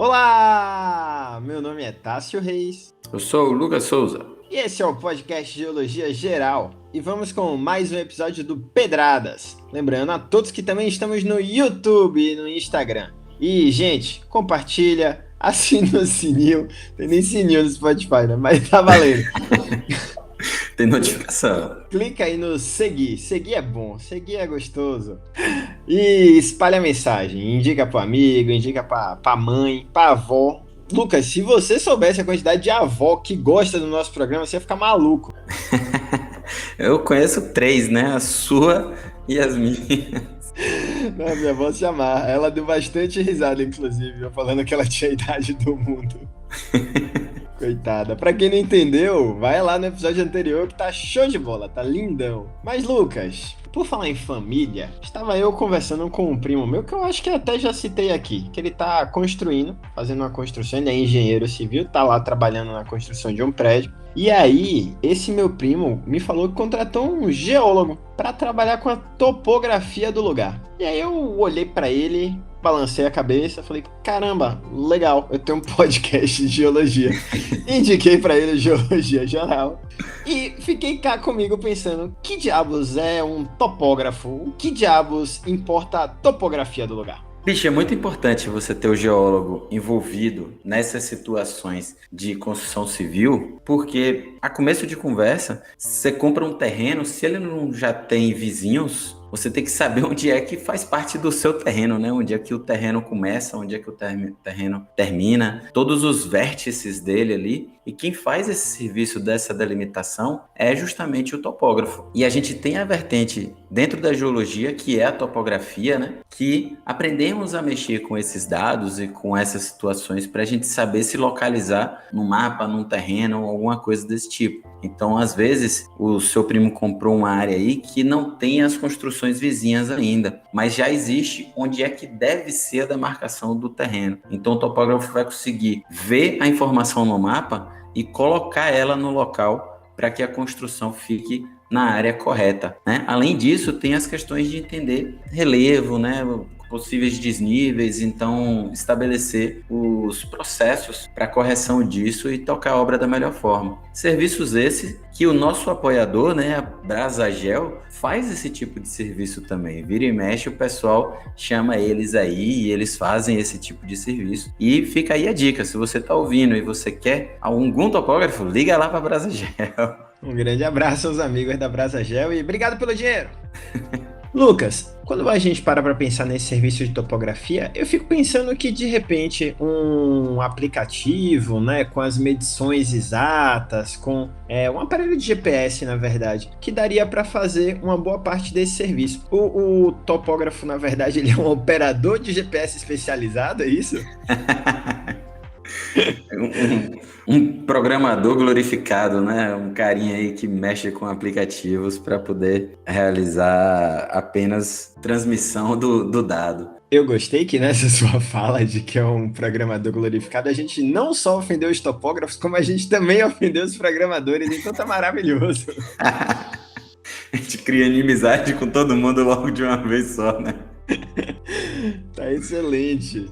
Olá! Meu nome é Tássio Reis Eu sou o Lucas Souza. e esse é o podcast Geologia Geral. E vamos com mais um episódio do Pedradas. Lembrando a todos que também estamos no YouTube e no Instagram. E, gente, compartilha, assina o sininho. Tem nem sininho no Spotify, né? Mas tá valendo. Tem notificação. Clica aí no seguir. Seguir é bom, seguir é gostoso. E espalha a mensagem. Indica pro amigo, indica pra mãe, pra avó. Lucas, se você soubesse a quantidade de avó que gosta do nosso programa, você ia ficar maluco. Eu conheço 3, né? A sua e as minhas. Não, minha avó se amarra. Ela deu bastante risada, inclusive, eu falando que ela tinha a idade do mundo. Coitada. Pra quem não entendeu, vai lá no episódio anterior que tá show de bola, tá lindão. Mas, Lucas, por falar em família, estava eu conversando com um primo meu que eu acho que até já citei aqui, que ele tá construindo, fazendo uma construção, ele é engenheiro civil, tá lá trabalhando na construção de um prédio. E aí, esse meu primo me falou que contratou um geólogo para trabalhar com a topografia do lugar. E aí eu olhei para ele, balancei a cabeça, falei, caramba, legal, eu tenho um podcast de geologia. Indiquei para ele Geologia Geral. E fiquei cá comigo pensando, que diabos é um topógrafo? O que diabos importa a topografia do lugar? Bicho, é muito importante você ter o geólogo envolvido nessas situações de construção civil, porque a começo de conversa, você compra um terreno, se ele não já tem vizinhos, você tem que saber onde é que faz parte do seu terreno, né? Onde é que o terreno começa, onde é que o terreno termina, todos os vértices dele ali. E quem faz esse serviço dessa delimitação é justamente o topógrafo. E a gente tem a vertente dentro da geologia, que é a topografia, né? Que aprendemos a mexer com esses dados e com essas situações para a gente saber se localizar no mapa, num terreno, alguma coisa desse tipo. Então, às vezes, o seu primo comprou uma área aí que não tem as construções vizinhas ainda, mas já existe onde é que deve ser a demarcação do terreno. Então, o topógrafo vai conseguir ver a informação no mapa e colocar ela no local para que a construção fique na área correta, né? Além disso, tem as questões de entender relevo, né? Possíveis desníveis, então estabelecer os processos para correção disso e tocar a obra da melhor forma. Serviços esses que o nosso apoiador, né, a Brasagel, faz esse tipo de serviço também. Vira e mexe, o pessoal chama eles aí e eles fazem esse tipo de serviço. E fica aí a dica, se você está ouvindo e você quer algum topógrafo, liga lá para a Brasagel. Um grande abraço aos amigos da Brasagel e obrigado pelo dinheiro! Lucas, quando a gente para pensar nesse serviço de topografia, eu fico pensando que de repente um aplicativo, né, com as medições exatas, com um aparelho de GPS, na verdade, que daria para fazer uma boa parte desse serviço. O topógrafo, na verdade, ele é um operador de GPS especializado, é isso? Um programador glorificado, né? Um carinha aí que mexe com aplicativos para poder realizar apenas transmissão do dado. Eu gostei que nessa sua fala de que é um programador glorificado, a gente não só ofendeu os topógrafos, como a gente também ofendeu os programadores, então tá maravilhoso. A gente cria inimizade com todo mundo logo de uma vez só, né? Tá excelente.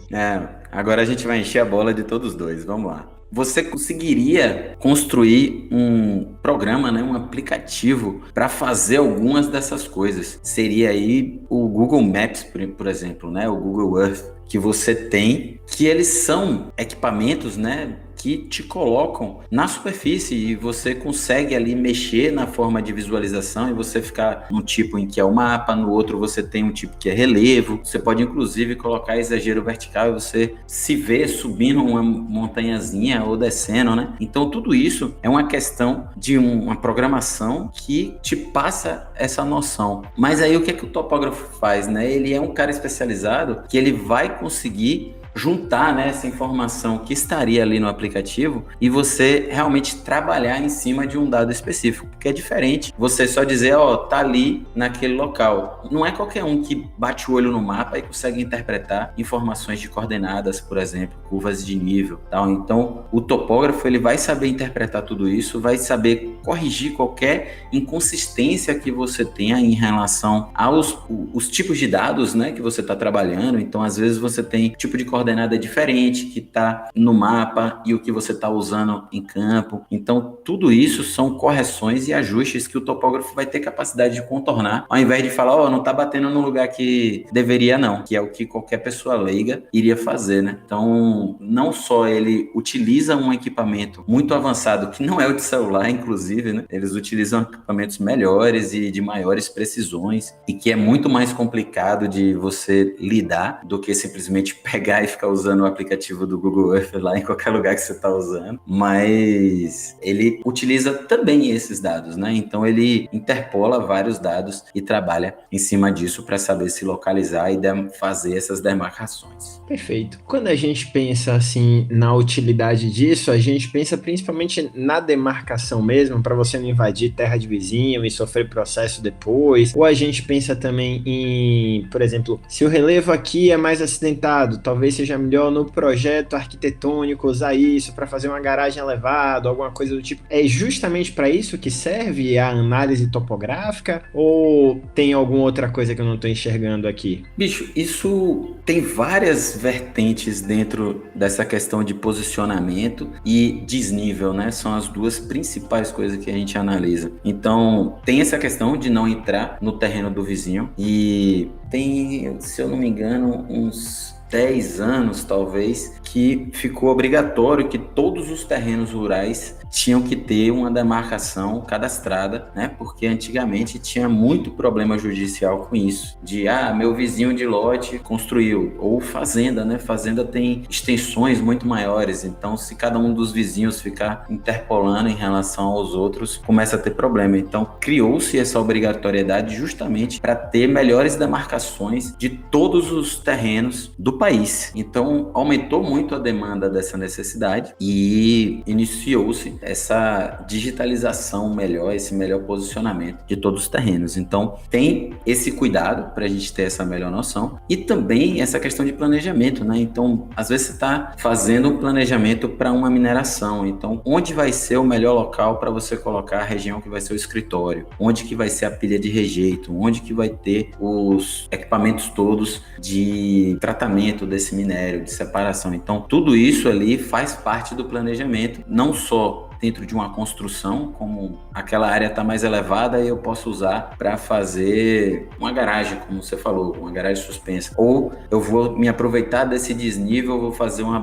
Agora a gente vai encher a bola de todos dois, vamos lá. Você conseguiria construir um programa, né, um aplicativo para fazer algumas dessas coisas. Seria aí o Google Maps, por exemplo, né, o Google Earth, que você tem, que eles são equipamentos, né, que te colocam na superfície e você consegue ali mexer na forma de visualização e você ficar num tipo em que é o mapa, no outro você tem um tipo que é relevo, você pode inclusive colocar exagero vertical e você se vê subindo uma montanhazinha ou descendo, né? Então tudo isso é uma questão de uma programação que te passa essa noção. Mas aí o que é que o topógrafo faz, né? Ele é um cara especializado que ele vai conseguir juntar, né, essa informação que estaria ali no aplicativo e você realmente trabalhar em cima de um dado específico, porque é diferente você só dizer, tá ali naquele local. Não é qualquer um que bate o olho no mapa e consegue interpretar informações de coordenadas, por exemplo, curvas de nível, tal. Então, o topógrafo, ele vai saber interpretar tudo isso, vai saber corrigir qualquer inconsistência que você tenha em relação aos os tipos de dados, né, que você está trabalhando. Então, às vezes você tem tipo de coordenada coordenada diferente, que está no mapa e o que você está usando em campo. Então, tudo isso são correções e ajustes que o topógrafo vai ter capacidade de contornar, ao invés de falar, não está batendo no lugar que deveria não, que é o que qualquer pessoa leiga iria fazer, né? Então, não só ele utiliza um equipamento muito avançado, que não é o de celular, inclusive, né? Eles utilizam equipamentos melhores e de maiores precisões, e que é muito mais complicado de você lidar do que simplesmente pegar e ficar usando o aplicativo do Google Earth lá em qualquer lugar que você está usando. Mas ele utiliza também esses dados, né? Então ele interpola vários dados e trabalha em cima disso para saber se localizar e fazer essas demarcações. Perfeito. Quando a gente pensa assim na utilidade disso, a gente pensa principalmente na demarcação mesmo, para você não invadir terra de vizinho e sofrer processo depois, ou a gente pensa também em, por exemplo, se o relevo aqui é mais acidentado, talvez seja melhor no projeto arquitetônico usar isso para fazer uma garagem elevada, alguma coisa do tipo. É justamente para isso que serve a análise topográfica, ou tem alguma outra coisa que eu não estou enxergando aqui? Bicho, isso tem várias vertentes dentro dessa questão de posicionamento e desnível, né? São as duas principais coisas que a gente analisa. Então, tem essa questão de não entrar no terreno do vizinho, e tem, se eu não me engano, uns 10 anos, talvez, que ficou obrigatório que todos os terrenos rurais tinham que ter uma demarcação cadastrada, né? Porque antigamente tinha muito problema judicial com isso, de meu vizinho de lote construiu, ou fazenda, né? Fazenda tem extensões muito maiores, então se cada um dos vizinhos ficar interpolando em relação aos outros, começa a ter problema. Então criou-se essa obrigatoriedade justamente para ter melhores demarcações de todos os terrenos do país. Então aumentou muito a demanda dessa necessidade e iniciou-se essa digitalização melhor, esse melhor posicionamento de todos os terrenos. Então tem esse cuidado para a gente ter essa melhor noção, e também essa questão de planejamento, né? Então às vezes você está fazendo um planejamento para uma mineração, então onde vai ser o melhor local para você colocar a região que vai ser o escritório, onde que vai ser a pilha de rejeito, onde que vai ter os equipamentos todos de tratamento desse minério, de separação. Então tudo isso ali faz parte do planejamento, não só dentro de uma construção, como aquela área está mais elevada e eu posso usar para fazer uma garagem, como você falou, uma garagem suspensa. Ou eu vou me aproveitar desse desnível, vou fazer uma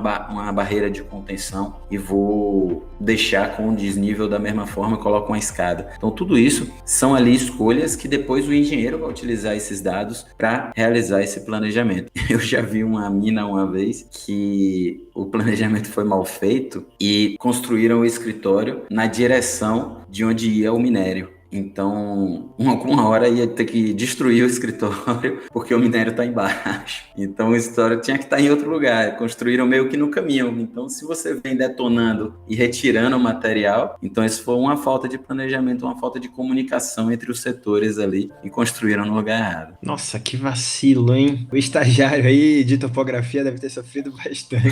barreira de contenção e vou deixar com o desnível da mesma forma, coloco uma escada. Então tudo isso são ali escolhas que depois o engenheiro vai utilizar esses dados para realizar esse planejamento. Eu já vi uma mina uma vez que o planejamento foi mal feito e construíram o escritório na direção de onde ia o minério. Então, uma hora ia ter que destruir o escritório porque o minério está embaixo. Então, o escritório tinha que estar em outro lugar. Construíram meio que no caminho. Então, se você vem detonando e retirando o material, então isso foi uma falta de planejamento, uma falta de comunicação entre os setores ali, e construíram no lugar errado. Nossa, que vacilo, hein? O estagiário aí de topografia deve ter sofrido bastante.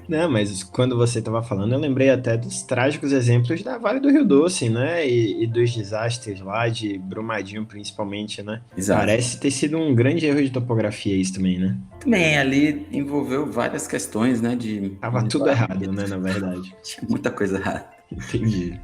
Não, mas quando você estava falando, eu lembrei até dos trágicos exemplos da Vale do Rio Doce, né? E dos desastres lá de Brumadinho, principalmente, né? Exato. Parece ter sido um grande erro de topografia isso também, né? Também ali envolveu várias questões, né? Tava tudo errado, né? Na verdade. Tinha muita coisa errada. Entendi.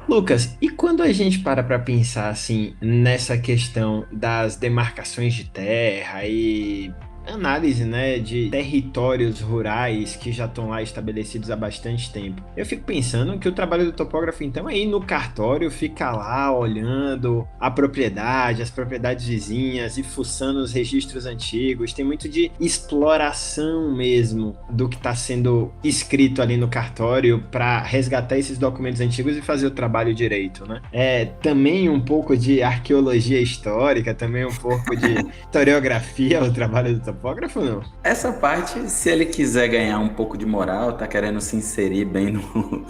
Lucas, e quando a gente para pensar assim nessa questão das demarcações de terra e análise, né, de territórios rurais que já estão lá estabelecidos há bastante tempo, eu fico pensando que o trabalho do topógrafo então é ir no cartório, ficar lá olhando a propriedade, as propriedades vizinhas e fuçando os registros antigos. Tem muito de exploração mesmo do que está sendo escrito ali no cartório para resgatar esses documentos antigos e fazer o trabalho direito, né? É também um pouco de arqueologia histórica, também um pouco de historiografia o trabalho do topógrafo ou não? Essa parte, se ele quiser ganhar um pouco de moral, tá querendo se inserir bem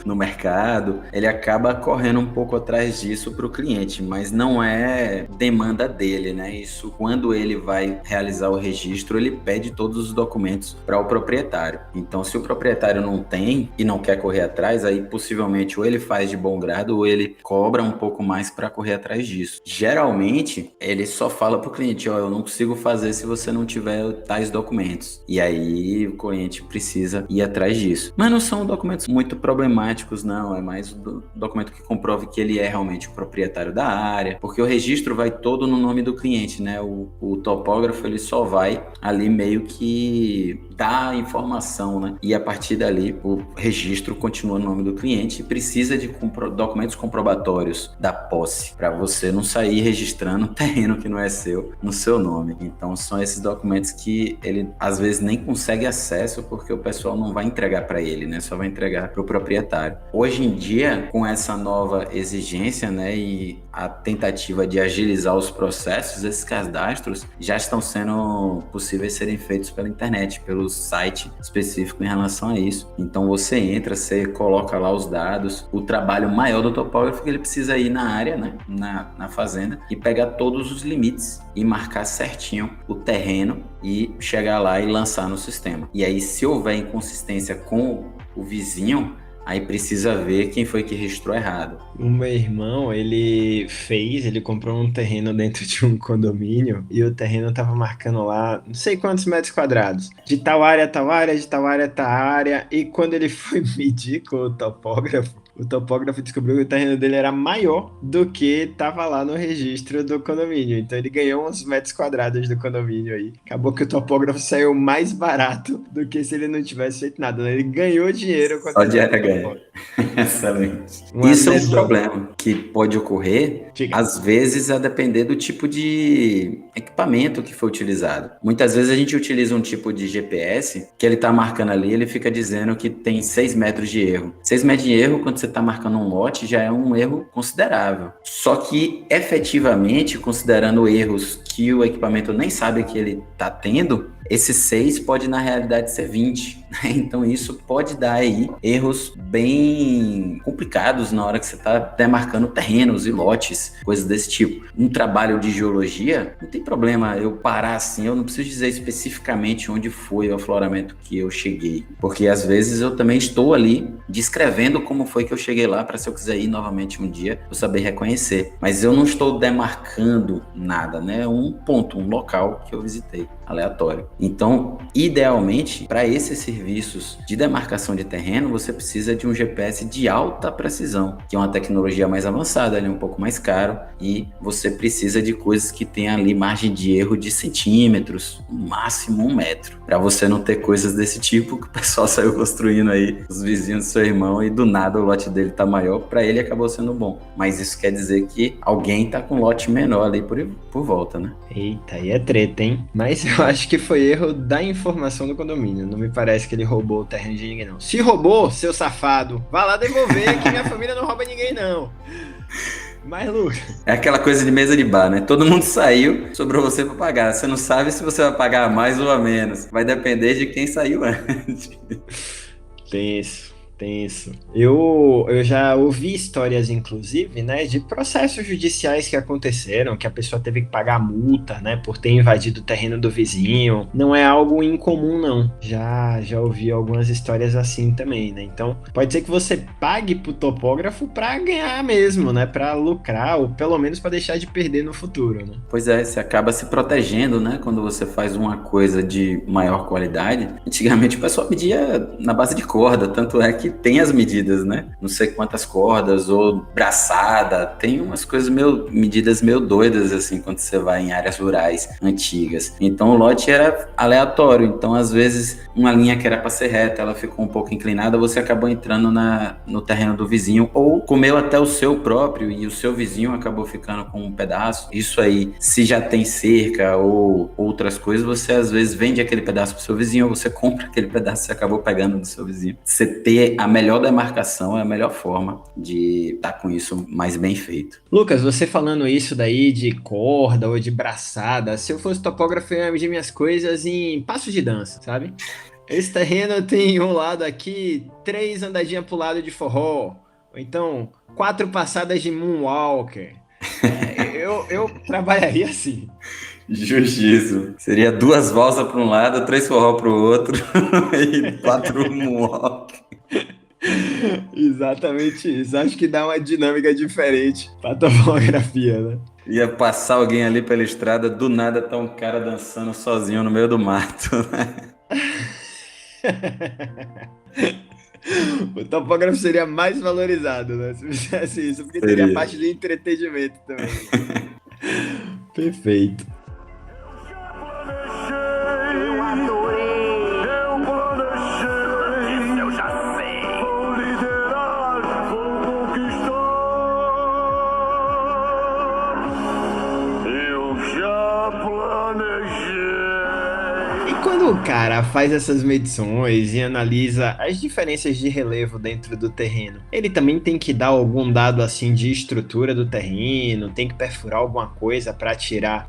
no mercado, ele acaba correndo um pouco atrás disso para o cliente, mas não é demanda dele, né? Isso, quando ele vai realizar o registro, ele pede todos os documentos para o proprietário. Então, se o proprietário não tem e não quer correr atrás, aí possivelmente ou ele faz de bom grado ou ele cobra um pouco mais para correr atrás disso. Geralmente, ele só fala para o cliente, ó, eu não consigo fazer se você não tiver tais documentos. E aí o cliente precisa ir atrás disso. Mas não são documentos muito problemáticos, não. É mais um documento que comprove que ele é realmente o proprietário da área, porque o registro vai todo no nome do cliente, né? O topógrafo, ele só vai ali meio que dar a informação, né? E a partir dali, o registro continua no nome do cliente e precisa de documentos comprobatórios da posse, para você não sair registrando terreno que não é seu no seu nome. Então, são esses documentos que ele, às vezes, nem consegue acesso porque o pessoal não vai entregar para ele, né? Só vai entregar para o proprietário. Hoje em dia, com essa nova exigência, né, e a tentativa de agilizar os processos, esses cadastros já estão sendo possíveis serem feitos pela internet, pelo site específico em relação a isso. Então você entra, você coloca lá os dados, o trabalho maior do topógrafo que ele precisa ir na área, né, na fazenda, e pegar todos os limites e marcar certinho o terreno e chegar lá e lançar no sistema. E aí, se houver inconsistência com o vizinho, aí precisa ver quem foi que registrou errado. O meu irmão, ele comprou um terreno dentro de um condomínio e o terreno tava marcando lá não sei quantos metros quadrados. De tal área, tal área, de tal área, tal área. E quando ele foi medir com o topógrafo descobriu que o terreno dele era maior do que tava lá no registro do condomínio. Então ele ganhou uns metros quadrados do condomínio aí. Acabou que o topógrafo saiu mais barato do que se ele não tivesse feito nada, né? Ele ganhou dinheiro. Só de área ganha. Excelente. Uma Isso é um anedota. problema que pode ocorrer, Diga. às vezes, a depender do tipo de equipamento que foi utilizado. Muitas vezes a gente utiliza um tipo de GPS que ele está marcando ali, ele fica dizendo que tem 6 metros de erro. 6 metros de erro, quando você está marcando um lote, já é um erro considerável. Só que, efetivamente, considerando erros que o equipamento nem sabe que ele está tendo, esse 6 pode, na realidade, ser 20. Né? Então, isso pode dar aí erros bem complicados na hora que você está demarcando terrenos e lotes, coisas desse tipo. Um trabalho de geologia, não tem problema eu parar assim, eu não preciso dizer especificamente onde foi o afloramento que eu cheguei, porque às vezes eu também estou ali descrevendo como foi que eu cheguei lá, para se eu quiser ir novamente um dia, eu saber reconhecer. Mas eu não estou demarcando nada, né? Um ponto, um local que eu visitei, aleatório. Então, idealmente, para esses serviços de demarcação de terreno, você precisa de um GPS de alta precisão, que é uma tecnologia mais avançada, ele é um pouco mais caro, e você precisa de coisas que tenham ali margem de erro de centímetros, no máximo 1 metro, para você não ter coisas desse tipo que o pessoal saiu construindo aí, os vizinhos do seu irmão, e do nada o lote dele tá maior, para ele acabou sendo bom. Mas isso quer dizer que alguém tá com um lote menor ali por volta, né? Eita, aí é treta, hein? Mas eu acho que foi erro da informação do condomínio. Não me parece que ele roubou o terreno de ninguém, não. Se roubou, seu safado, vá lá devolver, que minha família não rouba ninguém, não. Mas, Lucas... É aquela coisa de mesa de bar, né? Todo mundo saiu, sobrou você para pagar. Você não sabe se você vai pagar a mais ou a menos. Vai depender de quem saiu antes. Tenso. Eu já ouvi histórias, inclusive, né, de processos judiciais que aconteceram, que a pessoa teve que pagar multa, né, por ter invadido o terreno do vizinho. Não é algo incomum, não. Já ouvi algumas histórias assim também, né? Então, pode ser que você pague pro topógrafo para ganhar mesmo, né, para lucrar, ou pelo menos para deixar de perder no futuro, né? Pois é, você acaba se protegendo, né? Quando você faz uma coisa de maior qualidade. Antigamente o pessoal media na base de corda, tanto é que tem as medidas, né? Não sei quantas cordas, ou braçada, tem umas coisas medidas meio doidas, assim, quando você vai em áreas rurais antigas. Então o lote era aleatório, então às vezes uma linha que era para ser reta, ela ficou um pouco inclinada, você acabou entrando no terreno do vizinho, ou comeu até o seu próprio, e o seu vizinho acabou ficando com um pedaço. Isso aí, se já tem cerca ou outras coisas, você às vezes vende aquele pedaço pro seu vizinho, ou você compra aquele pedaço que você acabou pegando do seu vizinho. Você ter a melhor demarcação é a melhor forma de estar com isso mais bem feito. Lucas, você falando isso daí de corda ou de braçada, se eu fosse topógrafo, eu ia medir minhas coisas em passo de dança, sabe? Esse terreno tem um lado aqui, 3 andadinhas pro lado de forró, ou então 4 passadas de moonwalker. Eu trabalharia assim. Justiça. Seria 2 valsas para um lado, 3 forró para o outro e 4 moonwalk. Exatamente isso. Acho que dá uma dinâmica diferente pra topografia, né? Ia passar alguém ali pela estrada, do nada tá um cara dançando sozinho no meio do mato, né? O topógrafo seria mais valorizado, né? Se fizesse isso, porque teria a parte do entretenimento também. Perfeito. Eu adorei, eu planejei, eu já sei. Vou liderar, vou conquistar. Eu já planejei. E quando o cara faz essas medições e analisa as diferenças de relevo dentro do terreno, ele também tem que dar algum dado assim de estrutura do terreno, tem que perfurar alguma coisa para tirar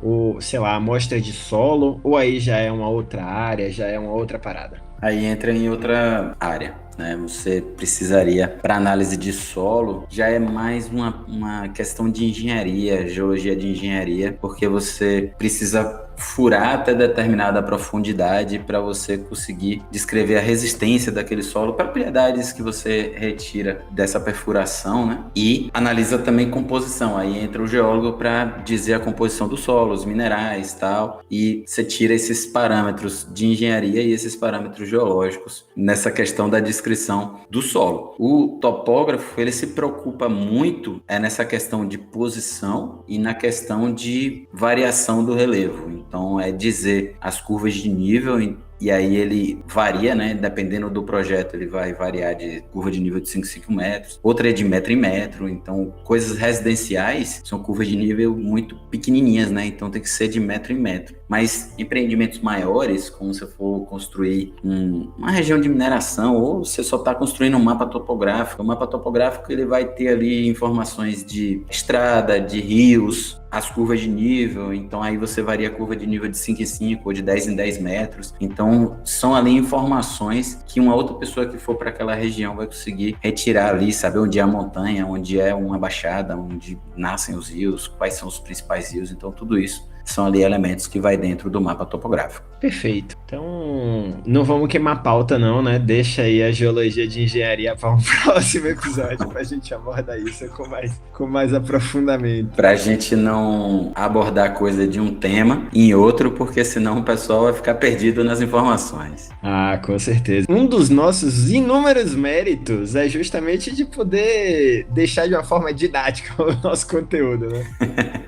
a amostra de solo, ou aí já é uma outra área, já é uma outra parada? Aí entra em outra área, né? Você precisaria, para análise de solo, já é mais uma questão de engenharia, geologia de engenharia, porque você precisa furar até determinada profundidade para você conseguir descrever a resistência daquele solo, propriedades que você retira dessa perfuração, né? E analisa também composição. Aí entra o geólogo para dizer a composição do solo, os minerais, tal, e você tira esses parâmetros de engenharia e esses parâmetros geológicos nessa questão da descrição do solo. O topógrafo, ele se preocupa muito nessa questão de posição e na questão de variação do relevo. Então, é dizer as curvas de nível, e aí ele varia, né? Dependendo do projeto, ele vai variar de curva de nível de 5 em 5 metros, outra é de metro em metro. Então, coisas residenciais são curvas de nível muito pequenininhas, né? Então, tem que ser de metro em metro. Mas empreendimentos maiores, como se for construir uma região de mineração, ou você só está construindo um mapa topográfico. O mapa topográfico, ele vai ter ali informações de estrada, de rios, as curvas de nível. Então, aí você varia a curva de nível de 5 em 5 ou de 10 em 10 metros. Então, são ali informações que uma outra pessoa que for para aquela região vai conseguir retirar ali, saber onde é a montanha, onde é uma baixada, onde nascem os rios, quais são os principais rios. Então, tudo isso são ali elementos que vai dentro do mapa topográfico. Perfeito. Então, não vamos queimar pauta não, né? Deixa aí a geologia de engenharia para um próximo episódio para a gente abordar isso com mais aprofundamento. Para a gente não abordar coisa de um tema em outro, porque senão o pessoal vai ficar perdido nas informações. Ah, com certeza. Um dos nossos inúmeros méritos é justamente de poder deixar de uma forma didática o nosso conteúdo, né?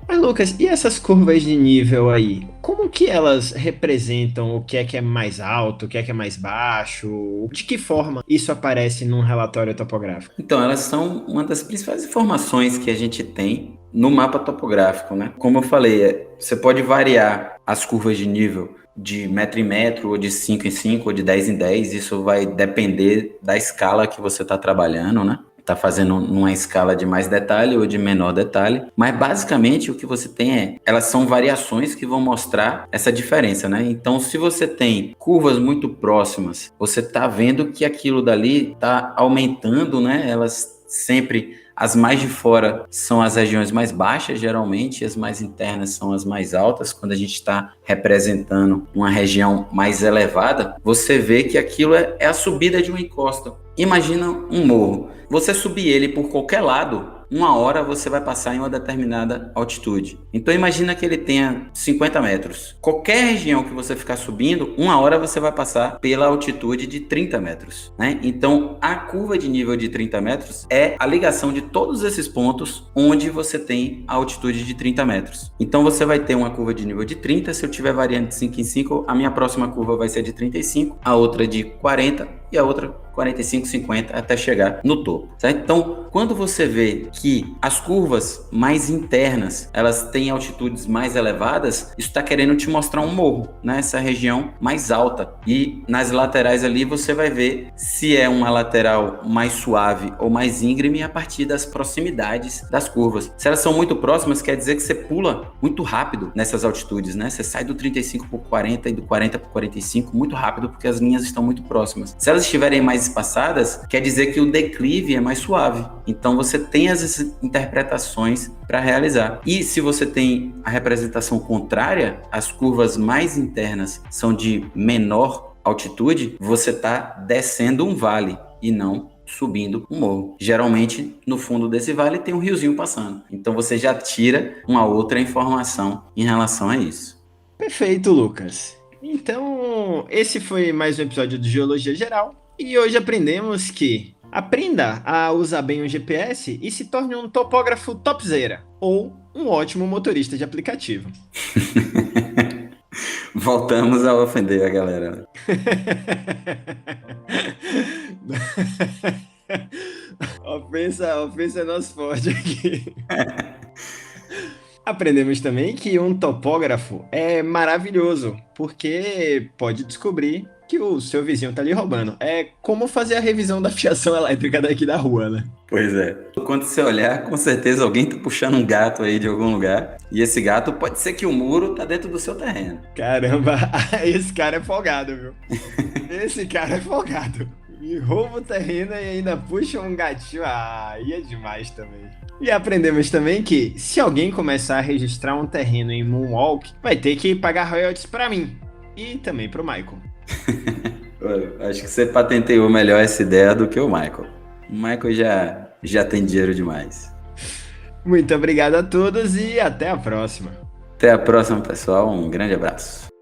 Mas, Lucas, e essas curvas de nível aí? Como que elas representam o que é mais alto, o que é mais baixo? De que forma isso aparece num relatório topográfico? Então, elas são uma das principais informações que a gente tem no mapa topográfico, né? Como eu falei, você pode variar as curvas de nível de metro em metro, ou de 5 em 5, ou de 10 em 10. Isso vai depender da escala que você está trabalhando, né? Está fazendo numa escala de mais detalhe ou de menor detalhe, mas basicamente o que você tem elas são variações que vão mostrar essa diferença, né? Então, se você tem curvas muito próximas, você está vendo que aquilo dali está aumentando, né? Elas sempre, as mais de fora são as regiões mais baixas, geralmente, as mais internas são as mais altas. Quando a gente está representando uma região mais elevada, você vê que aquilo é a subida de uma encosta. Imagina um morro. Você subir ele por qualquer lado, uma hora você vai passar em uma determinada altitude. Então imagina que ele tenha 50 metros. Qualquer região que você ficar subindo, uma hora você vai passar pela altitude de 30 metros, né? Então a curva de nível de 30 metros é a ligação de todos esses pontos onde você tem a altitude de 30 metros. Então você vai ter uma curva de nível de 30, se eu tiver variando de 5 em 5, a minha próxima curva vai ser de 35, a outra de 40 e a outra 45, 50 até chegar no topo, certo? Então, quando você vê que as curvas mais internas, elas têm altitudes mais elevadas, isso está querendo te mostrar um morro, né? Essa região mais alta. E nas laterais ali você vai ver se é uma lateral mais suave ou mais íngreme a partir das proximidades das curvas. Se elas são muito próximas, quer dizer que você pula muito rápido nessas altitudes, né? Você sai do 35 por 40 e do 40 por 45 muito rápido porque as linhas estão muito próximas. Se elas estiverem mais espaçadas, quer dizer que o declive é mais suave. Então você tem as interpretações para realizar. E se você tem a representação contrária, as curvas mais internas são de menor altitude, você está descendo um vale e não subindo um morro. Geralmente, no fundo desse vale tem um riozinho passando. Então você já tira uma outra informação em relação a isso. Perfeito, Lucas. Então, esse foi mais um episódio do Geologia Geral. E hoje aprendemos que aprenda a usar bem o GPS e se torne um topógrafo topzera, ou um ótimo motorista de aplicativo. Voltamos a ofender a galera. Ofensa é nosso forte aqui. Aprendemos também que um topógrafo é maravilhoso, porque pode descobrir que o seu vizinho tá lhe roubando. É como fazer a revisão da fiação elétrica daqui da rua, né? Pois é. Quando você olhar, com certeza alguém tá puxando um gato aí de algum lugar. E esse gato pode ser que o muro tá dentro do seu terreno. Caramba, esse cara é folgado, viu? Esse cara é folgado. E rouba o terreno e ainda puxa um gatinho. Ah, aí é demais também. E aprendemos também que, se alguém começar a registrar um terreno em Moonwalk, vai ter que pagar royalties pra mim. E também pro Michael. Acho que você patenteou melhor essa ideia do que o Michael. O Michael já tem dinheiro demais. Muito obrigado a todos e até a próxima. Até a próxima, pessoal. Um grande abraço.